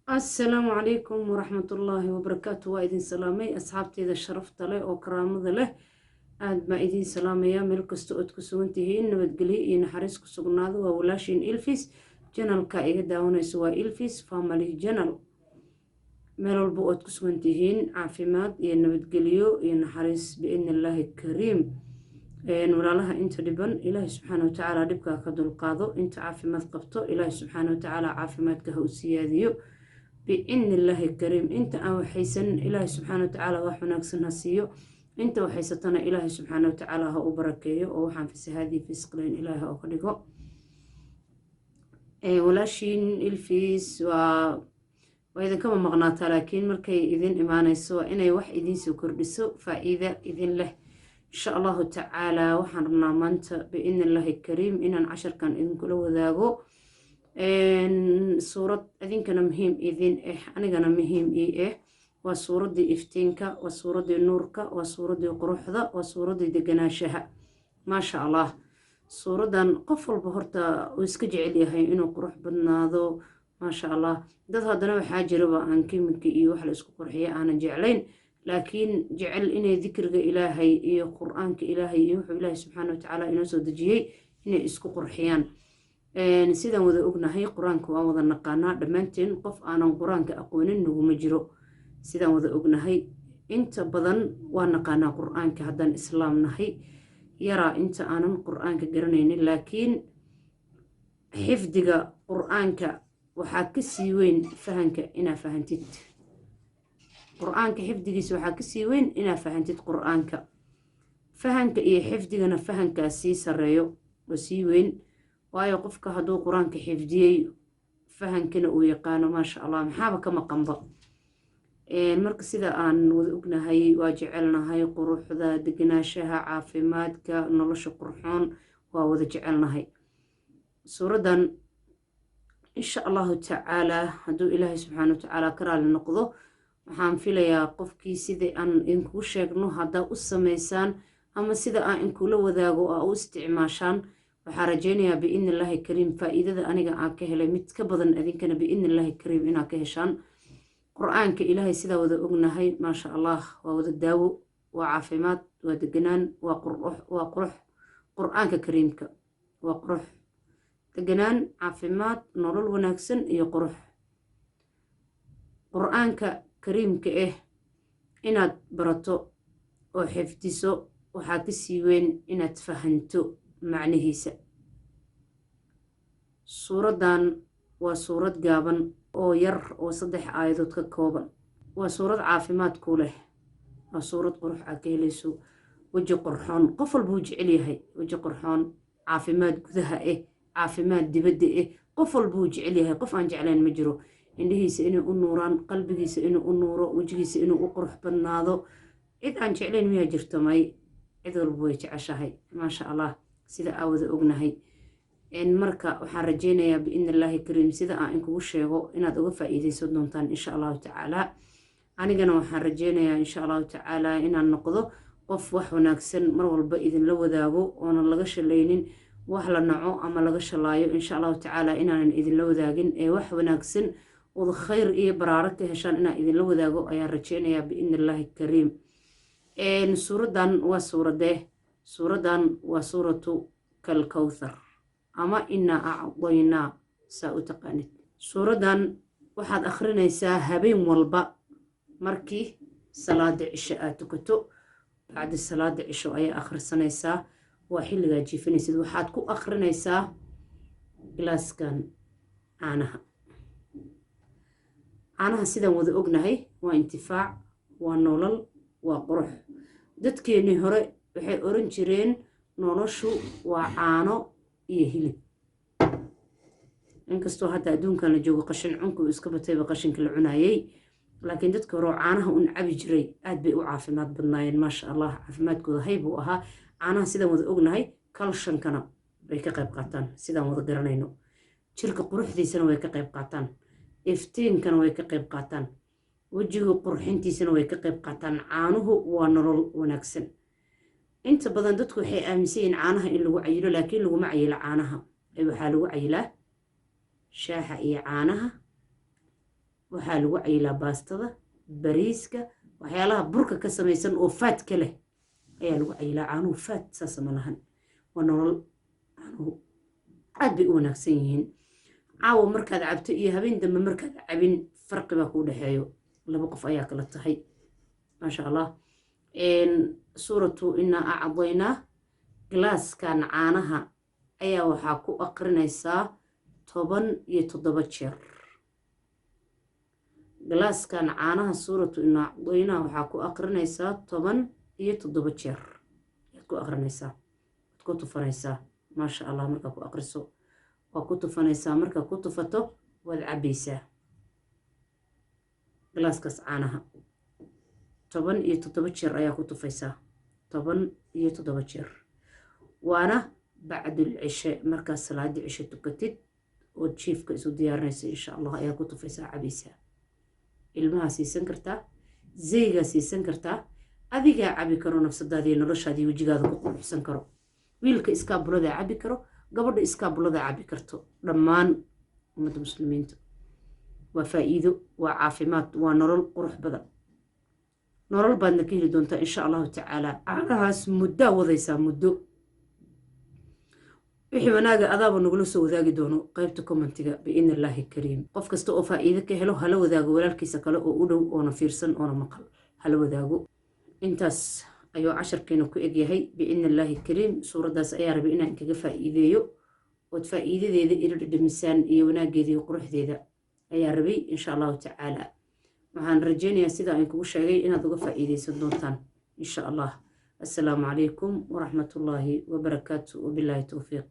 السلام عليكم ورحمة الله وبركاته. وإذن سلامي أصحابتي إذا شرفت له أو كرامة له aad baa idiin salaamaya meel kasta ood ku sugan tihiin nabadgelyo iyo naxariis ku sugnaado waa walaashiin ilfis janalka iga daawanayso waa ilfis family janal meel walba ood ku sugan tihiin caafimaad iyo nabadgelyo iyo naxariis biidni illaahi kariim walaalaha inta dhiban ilaahi subxaana watacaala dhibkaa ka dulqaado inta caafimaad qabto ilaahi subxaana watacaala caafimaadka ha u siyaadiyo biidni illaahi kariim inta aan waxaysan ilaahi subxaana watacaala wax wanaagsan ha siiyo inta waxaysatana ilaahay subxaana watacaala ha u barakeeyo oo waxaan fisahaadii fisqlayn ilaahay oo ka dhigo walaashiin ilfiis waa idinkama maqnaataa laakiin markay idin imaanayso waa inay wax idiinsoo kordhiso faa-iida idin leh insha allahu tacaala waxaan rabnaa maanta biidni illaahi kariim inaan casharkan idinkula wadaago suurad idinkana muhiim idin anigana muhiim ii waa suuraddii iftiinka waa suuraddii nuurka waa suuraddii quruxda waa suuraddii deganaanshaha maasha allah suuraddan qof walba horta uu iska jecel yahay inuu qurux badnaado maasha allah dad haddana waxaa jiraba aan kimika iyo wax la isku qurxiya aanan jeclayn laakiin jecel inay dikriga ilaahay iyo qur-aanka ilaahay iyo wuxuu ilaahay subxaana watacaala inoo soo dejiyey inay isku qurxiyaan sidaan wada ognahay qur-aanka waan wada naqaanaa dhammaanteen qof aanan qur-aanka aqoonin naguma jiro sidaan wada ognahay inta badan waa naqaanaa qur-aanka haddaan islaam nahay yaraa inta aanan qur-aanka garanaynin laakiin xifdiga qur-aanka waxaa kasii weyn fahanka inaa fahantid qur-aanka xifdigiisa waxaa kasii weyn inaa fahantid qur-aanka fahanka iyo xifdigana fahankaa sii sareeyo oo sii weyn waayo qofka hadduu qur-aanka xifdiyey fahankana uu yaqaano maasha allah maxaaba ka maqanba marka sida aan wada ognahay waa jecelnahay quruxda deganaanshaha caafimaadka nolosha qurxoon waa wada jecelnahay suuraddan insha allahu tacaalaa hadduu ilaahay subxaana watacaala ka raali noqdo waxaan filayaa qofkii sidai aan inkuu sheegno haddaa u samaysaan ama sida aan inkula wadaago aa u isticmaashaan waxaa rajaynayaa biidni illaahi kariim faa-iidada aniga aan ka helay mid ka badan adinkana biidni illaahi kariim inaad ka heshaan qur-aanka ilaahay sidaa wada ognahay maasha allah waa wada daawo waa caafimaad waa deganaan waa qurux qur-aanka kariimka waa qurux deganaan caafimaad nolol wanaagsan iyo qurux qur-aanka kariimka inaad barato oo xifdiso waxaa kasii weyn inaad fahanto macnihiisa suuraddan waa suurad gaaban oo yar oo 3 aayadood ka kooban waa suurad caafimaad ku leh waa suurad qurux aad ka helayso weji qurxoon qof walbuu jecel yahay weji qurxoon caafimaad gudaha caafimaad dibadda qof walbuu jecel yahay qof aan jeclayn ma jiro indhihiisa inay u nuuraan qalbigiisa inuu u nuuro wejigiisa inuu u qurux badnaado cid aan jeclayn miyaa jirto may cid walba way jeceshahay maasha allah sida aa wada ognahay marka waxaan rajaynayaa biidni illaahi kariim sida aan inkugu sheego inaad uga faa-iideysan doontaan insha allahu tacaalaa anigana waxaan rajaynayaa insha allahu tacaalaa inaan noqdo qof wax wanaagsan mar walba idinla wadaago oonan laga shalaynin wax la naco ama laga shalaayo insha allahu tacaalaa inaanan idinla wadaagin ee wax wanaagsan ood khayr iyo baraaro ka heshaan inaan idinla wadaago ayaan rajaynayaa biidni illaahi kariim suuraddan waa suuraddan waa suuratu kalkowthar ama inaa acdaynaa saa u taqaanid suuraddan waxaad akhrinaysaa habeen walba markii salaada cisho aad tukato bacdi salaada cisho ayaa akhrisanaysaa waa xilligaa jiifanaysid waxaad ku akhrinaysaa glaaskan caanaha sidaan wada ognahay waa intifaac waa nolol waa qurux dadkeennii hore waxay oran jireen noloshu waa caano iyo hilib inkastoo hadda adduunkan la joogo qashin cunku iska batayba qashinka la cunayay laakiin dadka hore caanaha un cabi jiray aad bay u caafimaad badnaayeen maasha allah caafimaadkooda hay buu ahaa caanaha sidaan wada ognahay kalshankana bay ka qayb qaataan sidaan wada garanayno jirka quruxdiisana way ka qayb qaataan iftiinkana way ka qayb qaataan wejiga qurxintiisana way ka qayb qaataan caanuhu waa nolol wanaagsan inta badan dadku waxay aaminsan yihiin caanaha in lagu cayilo laakiin laguma cayilo caanaha waxaa lagu cayilaa shaaha iyo caanaha waxaa lagu cayilaa baastada bariiska waxyaalaha burka ka samaysan oo faadka leh ayaa lagu cayilaa caanuhu faad saasa ma lahan waa nolol caanuhu aad bay u wanaagsan yihiin caawa markaad cabto iyo habeen dambe markaad cabin farqi baa kuu dhexeeyo laba qof ayaa kala tahay maasha allah suuratu inaa acdaynaa galaaskan caanaha ayaa waxaa ku aqrinaysaa 17 jeer galaaskan caanaha suuratu inaa acdaynaa waxaa ku aqrinaysaa 17 jeer ayaad ku aqrinaysaa waad ku tufanaysaa maasha allah markaa ku aqriso waa ku tufanaysaa markaa ku tufato waad cabbaysaa galaaskaas caanaha 17 jeer ayaa ku tufaysaa 17 jeer waana bacdul cishe markaa salaadii cishe tukatid oo jiifka isu diyaarinaysa insha allah ayaa ku tufaysaa cabaysaa ilmaha siisan kartaa zeygaa siisan kartaa adigaa cabi karo nafsadaadii noloshaadii wejigaada ku quruxsan karo wiilka iskaabulada cabi karo gabadha iskaabulada cabi karto dhammaan ummadda muslimiinta waa faa'iido waa caafimaad waa nolol qurux badan nolol baadna ka heli doontaa insha allahu tacaala caanahaas muddaa wadaysaa muddo wixii wanaaga adaaba nagula soo wadaagi doono qaybta commentiga biidni illaahi kariim qof kasta oo faa'iido ka helo hala wadaago walaalkiisa kale oo u dhow oona fiirsan oona maqal hala wadaago intaas ayuu casharkeena ku egyahay biidni illaahi kariim suuraddaas ayaa rabay inaan kaga faa'iideeyo ood faa'iidadeeda ila dhadhamisaan iyo wanaageeda iyo quruxdeeda ayaa rabay insha allahu tacaala waxaan rajaynayaa sida aan kugu sheegay inaad uga faa'iidaysan doontaan insha allah assalaamu calaykum waraxmatullaahi wabarakaatu wabilaahi towfiiq